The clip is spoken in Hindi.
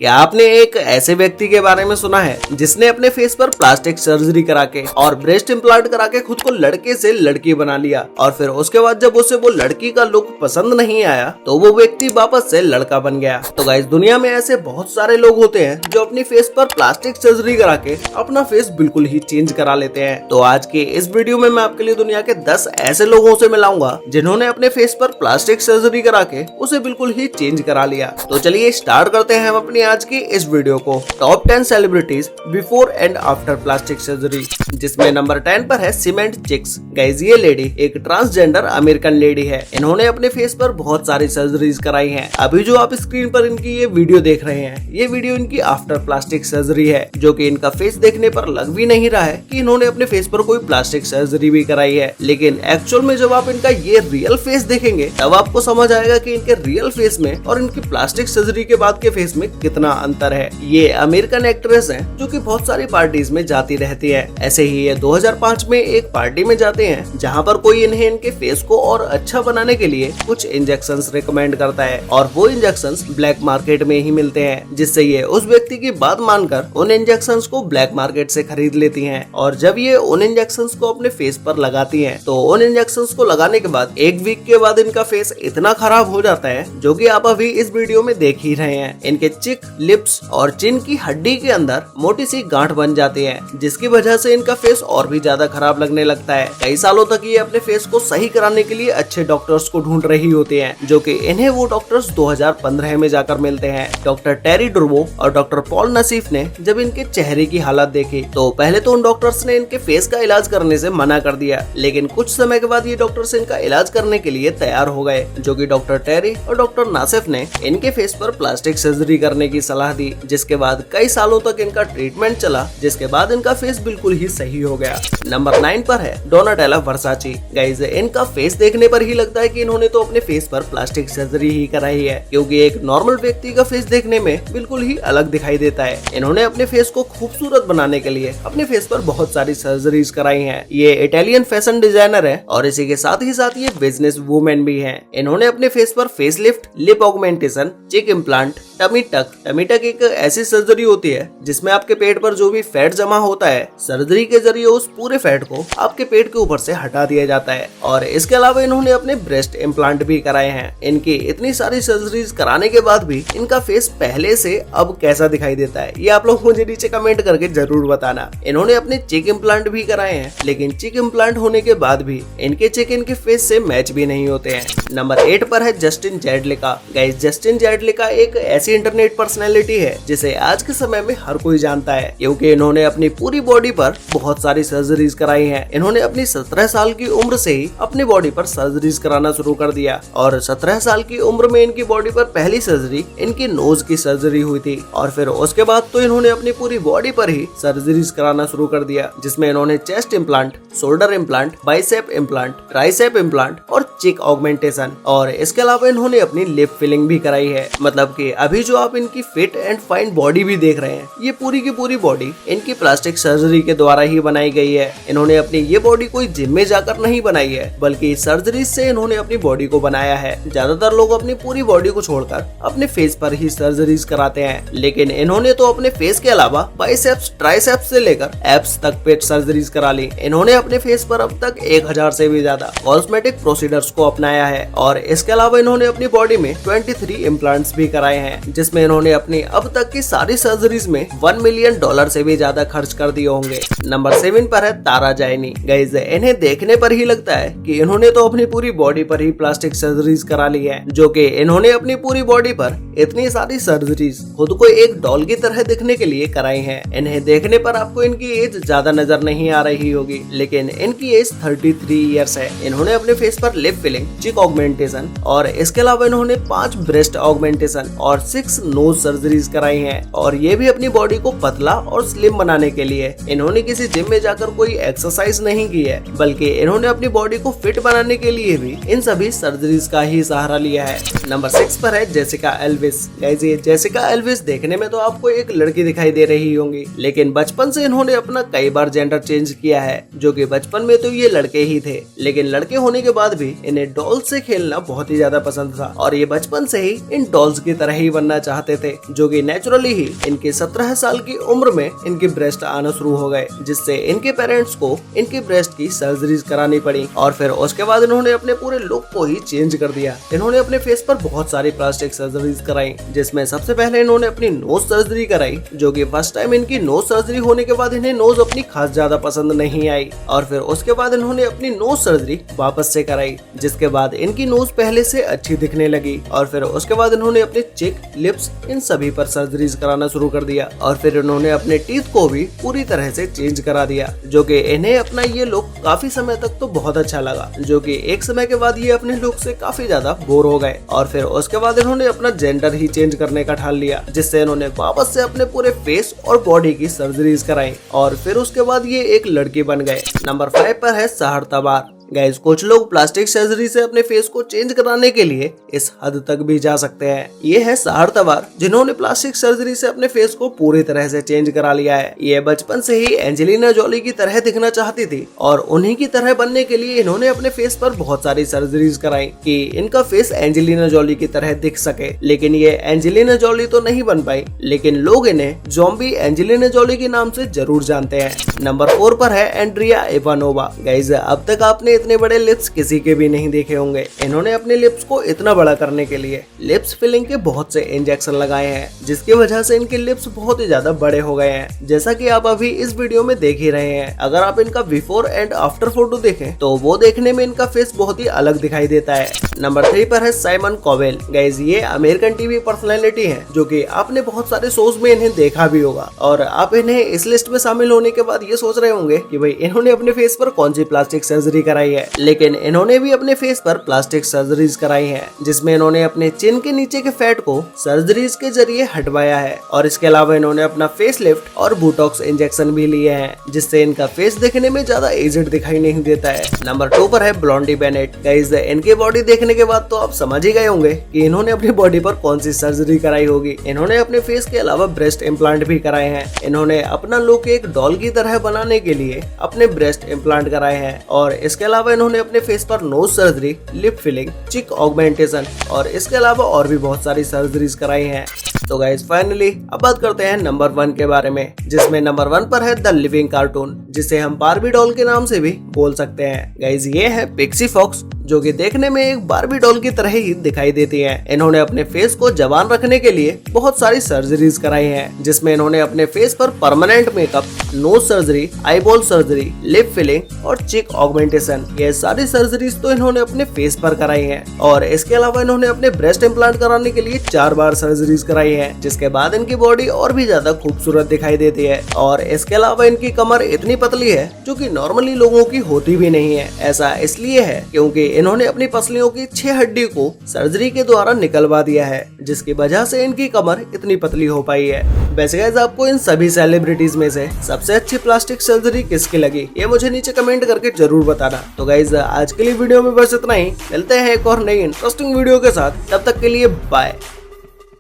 क्या आपने एक ऐसे व्यक्ति के बारे में सुना है जिसने अपने फेस पर प्लास्टिक सर्जरी करा के और ब्रेस्ट इम्प्लांट करा के खुद को लड़के से लड़की बना लिया और फिर उसके बाद जब उसे वो लड़की का लुक पसंद नहीं आया तो वो व्यक्ति वापस से लड़का बन गया। तो गाइस, दुनिया में ऐसे बहुत सारे लोग होते हैं जो अपनी फेस पर प्लास्टिक सर्जरी करा के अपना फेस बिल्कुल ही चेंज करा लेते हैं। तो आज के इस वीडियो में मैं आपके लिए दुनिया के 10 ऐसे लोगों से मिलाऊंगा जिन्होंने अपने फेस पर प्लास्टिक सर्जरी करा के उसे बिल्कुल ही चेंज करा लिया। तो चलिए स्टार्ट करते हैं हम अपनी आज की इस वीडियो को। Top 10 celebrities before and after plastic surgery, जिसमें नंबर 10 पर है सीमेंट चिक्स। गाइस, ये लेडी एक ट्रांसजेंडर अमेरिकन लेडी है। इन्होंने अपने फेस पर बहुत सारी सर्जरीज कराई हैं। अभी जो आप स्क्रीन पर इनकी ये वीडियो देख रहे हैं, ये वीडियो इनकी आफ्टर प्लास्टिक सर्जरी है, जो कि इनका फेस देखने पर लग भी नहीं रहा है कि इन्होंने अपने फेस पर कोई प्लास्टिक सर्जरी भी कराई है। लेकिन एक्चुअल में जब आप इनका ये रियल फेस देखेंगे तब आपको समझ आएगा कि इनके रियल फेस में और इनकी प्लास्टिक सर्जरी के बाद के फेस में कितना अंतर है। ये अमेरिकन एक्ट्रेस हैं जो कि बहुत सारी पार्टीज में जाती रहती है। ऐसे ही ये 2005 में एक पार्टी में जाते हैं जहां पर कोई इन्हें इनके फेस को और अच्छा बनाने के लिए कुछ इंजेक्शंस रिकमेंड करता है और वो इंजेक्शंस ब्लैक मार्केट में ही मिलते हैं, जिससे ये उस व्यक्ति की बात मानकर उन इंजेक्शंस को ब्लैक मार्केट से खरीद लेती हैं। और जब ये उन इंजेक्शंस को अपने फेस पर लगाती हैं तो उन इंजेक्शंस को लगाने के बाद एक वीक के बाद इनका फेस इतना खराब हो जाता है, जो कि आप अभी इस वीडियो में देख ही रहे हैं। इनके चिक, लिप्स और चिन की हड्डी के अंदर मोटी सी गांठ बन जाती है, जिसकी वजह से इनका फेस और भी ज्यादा खराब लगने लगता है। कई सालों तक ये अपने फेस को सही कराने के लिए अच्छे डॉक्टर्स को ढूंढ रही होती हैं, जो कि इन्हें वो डॉक्टर्स 2015 में जाकर मिलते हैं। डॉक्टर टेरी ड्रुवो और डॉक्टर पॉल नसीफ ने जब इनके चेहरे की हालत देखी तो पहले तो उन डॉक्टर्स ने इनके फेस का इलाज करने से मना कर दिया, लेकिन कुछ समय के बाद ये डॉक्टर्स इनका इलाज करने के लिए तैयार हो गए, जो कि डॉक्टर टेरी और डॉक्टर नासिफ ने इनके फेस पर प्लास्टिक सर्जरी करने की सलाह दी, जिसके बाद कई सालों तक इनका ट्रीटमेंट चला, जिसके बाद इनका फेस बिल्कुल ही सही हो गया। नंबर 9 पर है डोनाटेला वर्साची। गाइस, इनका फेस देखने पर ही लगता है कि इन्होंने तो अपने फेस पर प्लास्टिक सर्जरी ही कराई है, क्योंकि एक नॉर्मल व्यक्ति का फेस देखने में बिल्कुल ही अलग दिखाई देता है। इन्होंने अपने फेस को खूबसूरत बनाने के लिए अपने फेस पर बहुत सारी सर्जरीज कराई हैं। ये इटालियन फैशन डिजाइनर है और इसी के साथ ही साथ ये बिजनेस वुमेन भी है। इन्होंने अपने फेस पर फेस लिफ्ट, लिप ऑगमेंटेशन, चिक इम्प्लांट, टमी टक एक ऐसी सर्जरी होती है जिसमें आपके पेट पर जो भी फैट जमा होता है, सर्जरी के जरिए उस पूरे फैट को आपके पेट के ऊपर से हटा दिया जाता है। और इसके अलावा इन्होंने अपने ब्रेस्ट इम्प्लांट भी कराए हैं। इनकी इतनी सारी सर्जरीज कराने के बाद भी इनका फेस पहले से अब कैसा दिखाई देता है, ये आप लोग मुझे नीचे कमेंट करके जरूर बताना। इन्होंने अपने चिक इम्प्लांट भी कराए हैं, लेकिन चिक इम्प्लांट होने के बाद भी इनके चिक इनके फेस से मैच भी नहीं होते हैं। नंबर 8 पर है जस्टिन जैडलिका। गाइस, जस्टिन जैडलिका एक ऐसी इंटरनेट पर्सनैलिटी है जिसे आज के समय में हर कोई जानता है, क्योंकि इन्होंने अपनी पूरी बॉडी पर बहुत सारी सर्जरीज कराई हैं। इन्होंने अपनी 17 साल की उम्र से ही अपनी बॉडी पर सर्जरीज कराना शुरू कर दिया और 17 साल की उम्र में इनकी बॉडी पर पहली सर्जरी इनकी नोज की सर्जरी हुई थी और फिर उसके बाद तो इन्होंने अपनी पूरी बॉडी पर ही सर्जरीज कराना शुरू कर दिया, जिसमें इन्होंने chest implant, shoulder implant, bicep implant, tricep implant और चिक ऑगमेंटेशन। और इसके अलावा इन्होंने अपनी लिप फिलिंग भी कराई है। मतलब कि अभी जो आप इनकी फिट एंड फाइन बॉडी भी देख रहे हैं, ये पूरी की पूरी बॉडी इनकी प्लास्टिक सर्जरी के द्वारा ही बनाई गई है। इन्होंने अपनी ये बॉडी कोई जिम में जाकर नहीं बनाई है, बल्कि सर्जरी से इन्होंने अपनी बॉडी को बनाया है। ज्यादातर लोग अपनी पूरी बॉडी को छोड़कर अपने फेस पर ही सर्जरीज कराते हैं, लेकिन इन्होंने तो अपने फेस के अलावा बाइसेप्स, ट्राइसेप्स से लेकर एब्स तक पे सर्जरीज करा ली। इन्होंने अपने फेस पर अब तक 1000 से भी ज्यादा कॉस्मेटिक प्रोसीजर्स को अपनाया है और इसके अलावा इन्होंने अपनी बॉडी में 23 इम्प्लांट्स भी कराए हैं, जिसमें इन्होंने अपनी अब तक की सारी सर्जरीज में $1 मिलियन से भी ज्यादा खर्च कर दिए होंगे। नंबर 7 पर है तारा जायनी। गाइस, इन्हें देखने पर ही लगता है कि इन्होंने तो अपनी पूरी बॉडी पर ही प्लास्टिक सर्जरीज करा ली है, जो कि इन्होंने अपनी पूरी बॉडी पर इतनी सारी सर्जरीज खुद को एक डॉल की तरह दिखने के लिए कराई हैं। इन्हें देखने पर आपको इनकी एज ज्यादा नजर नहीं आ रही होगी, लेकिन इनकी एज 33 ईयर्स है। इन्होंने अपने फेस पर लिप फिलिंग, चिक ऑगमेंटेशन और इसके अलावा इन्होंने 5 ब्रेस्ट ऑगमेंटेशन और 6 नोज सर्जरीज कराई हैं और ये भी अपनी बॉडी को पतला और स्लिम बनाने के लिए। इन्होंने किसी जिम में जाकर कोई एक्सरसाइज नहीं की है, बल्कि इन्होंने अपनी बॉडी को फिट बनाने के लिए भी इन सभी सर्जरीज का ही सहारा लिया है। नंबर 6 पर है जेसिका एल्विस। गाइस, ये जेसिका एल्विस देखने में तो आपको एक लड़की दिखाई दे रही होंगी, लेकिन बचपन से इन्होंने अपना कई बार जेंडर चेंज किया है, जो कि बचपन में तो ये लड़के ही थे, लेकिन लड़के होने के बाद भी इन्हें डॉल से खेलना बहुत ही ज्यादा पसंद था और ये बचपन से ही इन डॉल्स की तरह ही बनना बनना चाहते थे, जो कि नेचुरली ही इनके 17 साल की उम्र में इनके ब्रेस्ट आना शुरू हो गए, जिससे इनके पेरेंट्स को इनके ब्रेस्ट की सर्जरीज करानी पड़ी। और फिर उसके बाद इन्होंने अपने पूरे लुक को ही चेंज कर दिया। इन्होंने अपने फेस पर बहुत सारी प्लास्टिक सर्जरीज कराई, जिसमें सबसे पहले इन्होंने अपनी नोज सर्जरी कराई, जो कि फर्स्ट टाइम इनकी नोज सर्जरी होने के बाद इन्हें नोज अपनी खास ज्यादा पसंद नहीं आई। और फिर उसके बाद इन्होंने अपनी नोज सर्जरी वापस से कराई, जिसके बाद इनकी नोज पहले से अच्छी दिखने लगी। और फिर उसके बाद इन्होंने अपने चिक, लिप्स, इन सभी पर सर्जरीज कराना शुरू कर दिया। और फिर इन्होंने अपने टीथ को भी पूरी तरह से चेंज करा दिया, जो कि इन्हें अपना ये लुक काफी समय तक तो बहुत अच्छा लगा, जो कि एक समय के बाद ये अपने लुक से काफी ज्यादा बोर हो गए। और फिर उसके बाद इन्होंने अपना जेंडर ही चेंज करने का ठान लिया, जिससे इन्होंने वापस से अपने पूरे फेस और बॉडी की सर्जरीज कराई। और फिर उसके बाद ये एक लड़की बन गए। नंबर 5 पर है सहर तबार। गाइस, कुछ लोग प्लास्टिक सर्जरी से अपने फेस को चेंज कराने के लिए इस हद तक भी जा सकते हैं। ये है सहर तबार, जिन्होंने प्लास्टिक सर्जरी से अपने फेस को पूरी तरह से चेंज करा लिया है। ये बचपन से ही एंजेलिना जोली की तरह दिखना चाहती थी, और उन्हीं की तरह बनने के लिए इन्होंने अपने फेस पर बहुत सारी सर्जरीज कराई कि इनका फेस एंजेलिना जोली की तरह दिख सके। लेकिन ये एंजेलिना जोली तो नहीं बन पाई, लेकिन लोग इन्हें ज़ॉम्बी एंजेलिना जोली के नाम से जरूर जानते हैं। नंबर 4 पर है एंड्रिया इवानोवा। गाइस, अब तक आपने इतने बड़े लिप्स किसी के भी नहीं देखे होंगे। इन्होंने अपने लिप्स को इतना बड़ा करने के लिए लिप्स फिलिंग के बहुत से इंजेक्शन लगाए हैं, जिसकी वजह से इनके लिप्स बहुत ही ज्यादा बड़े हो गए हैं, जैसा कि आप अभी इस वीडियो में देख ही रहे हैं। अगर आप इनका बिफोर एंड आफ्टर फोटो देखें तो वो देखने में इनका फेस बहुत ही अलग दिखाई देता है। नंबर 3 पर है साइमन कॉवेल। गाइस, ये अमेरिकन टीवी पर्सनैलिटी है, जो कि आपने बहुत सारे शोज में इन्हें देखा भी होगा। और आप इन्हें इस लिस्ट में शामिल होने के बाद ये सोच रहे होंगे कि भाई इन्होंने अपने फेस पर कौन सी प्लास्टिक सर्जरी कराई है। लेकिन इन्होंने भी अपने फेस पर प्लास्टिक सर्जरीज कराई है, जिसमें इन्होंने अपने चिन के नीचे के फैट को सर्जरीज के जरिए हटवाया है। और इसके अलावा इन्होंने अपना फेस लिफ्ट और बोटॉक्स इंजेक्शन भी लिए हैं, जिससे इनका फेस देखने में ज्यादा एजिड दिखाई नहीं देता है। नंबर 2 पर है ब्लॉन्डी बेनेट। गाइस, इनकी बॉडी देखने के बाद तो आप समझ ही गए होंगे कि इन्होंने अपनी बॉडी पर कौन सी सर्जरी कराई होगी। इन्होंने अपने फेस के अलावा ब्रेस्ट इम्प्लांट भी कराए हैं। इन्होंने अपना लुक एक डॉल की तरह बनाने के लिए अपने ब्रेस्ट इम्प्लांट कराए हैं। और इसके अलावा इन्होंने अपने फेस पर नोज सर्जरी, लिप फिलिंग, चिक ऑगमेंटेशन और इसके अलावा और भी बहुत सारी सर्जरीज कराई हैं। तो गाइस, फाइनली अब बात करते हैं नंबर 1 के बारे में, जिसमें नंबर 1 पर है द लिविंग कार्टून, जिसे हम बार्बी डॉल के नाम से भी बोल सकते हैं। गाइस, ये है पिक्सी फॉक्स, जो कि देखने में एक बार्बी डॉल की तरह ही दिखाई देती है। इन्होंने अपने फेस को जवान रखने के लिए बहुत सारी सर्जरीज कराई हैं, जिसमें इन्होंने अपने फेस पर permanent makeup, nose surgery, eyeball surgery, lip filling और चिक ऑगमेंटेशन, ये सारी सर्जरीज तो इन्होंने अपने फेस पर कराई हैं। और इसके अलावा इन्होंने अपने ब्रेस्ट इम्प्लांट कराने के लिए 4 बार सर्जरीज कराई है, जिसके बाद इनकी बॉडी और भी ज्यादा खूबसूरत दिखाई देती है। और इसके अलावा इनकी कमर इतनी पतली है, जो कि नॉर्मली लोगों की होती भी नहीं है। ऐसा इसलिए है क्योंकि इन्होंने अपनी पसलियों की 6 हड्डी को सर्जरी के द्वारा निकलवा दिया है, जिसकी वजह से इनकी कमर इतनी पतली हो पाई है। वैसे गाइस, आपको इन सभी सेलिब्रिटीज में से सबसे अच्छी प्लास्टिक सर्जरी किसकी लगी, ये मुझे नीचे कमेंट करके जरूर बताना। तो गाइस, आज के लिए वीडियो में बस इतना ही। मिलते हैं एक और नई इंटरेस्टिंग वीडियो के साथ, तब तक के लिए बाय।